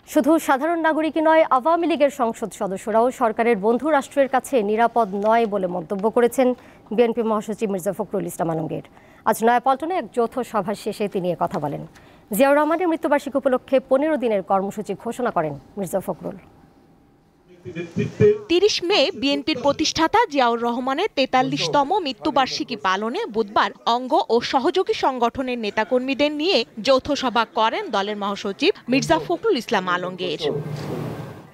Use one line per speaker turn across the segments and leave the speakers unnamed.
শুধু সাধারণ নাগরিকই নয়, আওয়ামী লীগের সংসদ সদস্যরাও সরকারের বন্ধু রাষ্ট্রের কাছে নিরাপদ নয় বলে মন্তব্য করেছেন বিএনপি মহাসচিব মির্জা ফখরুল ইসলাম আলমগীর। আজ নয়াপল্টনে এক যৌথ সভা শেষে তিনি কথা বলেন। জিয়াউর রহমানের মৃত্যুবার্ষিকী উপলক্ষে 15 দিনের কর্মসূচি ঘোষণা করেন মির্জা ফখরুল।
30 মে বিএনপির প্রতিষ্ঠাতা জিয়াউর রহমানের 43তম মৃত্যুবার্ষিকী পালনে বুধবার অঙ্গ ও সহযোগী সংগঠনের নেতাকর্মীদের নিয়ে যৌথ সভা করেন দলের মহাসচিব মির্জা ফখরুল ইসলাম আলমগীর।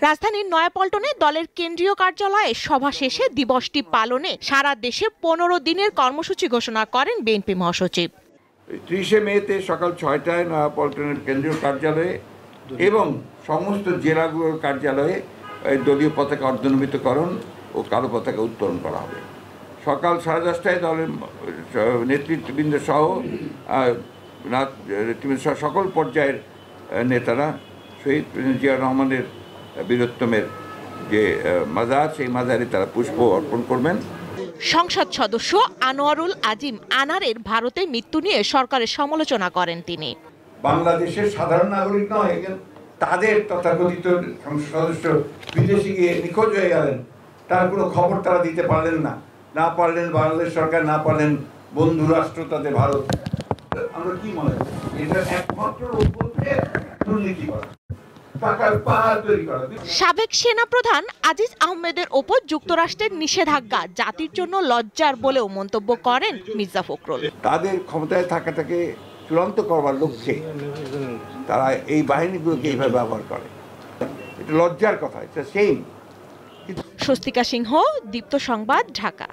রাজধানীর নয়াপল্টনে দলের কেন্দ্রীয় কার্যালয়ে সভা শেষে দিবসটি পালনে সারা দেশে 15 দিনের কর্মসূচি ঘোষণা করেন বিএনপি মহাসচিব।
30 মেতে সকাল 6টায় নয়াপল্টনের কেন্দ্রীয় কার্যালয়ে এবং সমস্ত জেলাগুলোর কার্যালয়ে দলীয় পতাকা অর্ধনমিতকরণ ও কালো পতাকা উত্তোলন করা হবে। সকাল 10:30টায় দলের নেতৃত্ববৃন্দ সহ সকল পর্যায়ের নেতারা শহীদ জিয়াউর রহমানের বীরত্তমের যে মাজার, সেই মাজারে তারা পুষ্প অর্পণ করবেন।
সংসদ সদস্য আনোয়ারুল আজিম আনারের ভারতে মৃত্যু নিয়ে সরকারের সমালোচনা করেন তিনি।
বাংলাদেশের সাধারণ নাগরিক নয়, তাদের তথাকথিত সংসদ সদস্য বিদেশে গিয়ে নিখোঁজ হয়ে গেলেন, তার কোনো খবর তারা দিতে পারলেন না পারলেন বাংলাদেশ সরকার, না পারলেন বন্ধু রাষ্ট্র তাদের ভারত। আমরা কি মনে করি এটা একমাত্র দুর্নীতি করা, টাকার পাহাড় তৈরি করা।
সাবেক সেনাপ্রধান আজিজ আহমেদের ওপর যুক্তরাষ্ট্রের নিষেধাজ্ঞা জাতির জন্য লজ্জার বলেও মন্তব্য করেন মির্জা ফখরুল।
তাদের ক্ষমতায় থাকাটাকে চূড়ান্ত করবার লক্ষ্যে তারা এই বাহিনীগুলোকে এইভাবে ব্যবহার করে, এটা লজ্জার কথা, এটা সেই।
স্বস্তিকা সিংহ, দীপ্ত সংবাদ, ঢাকা।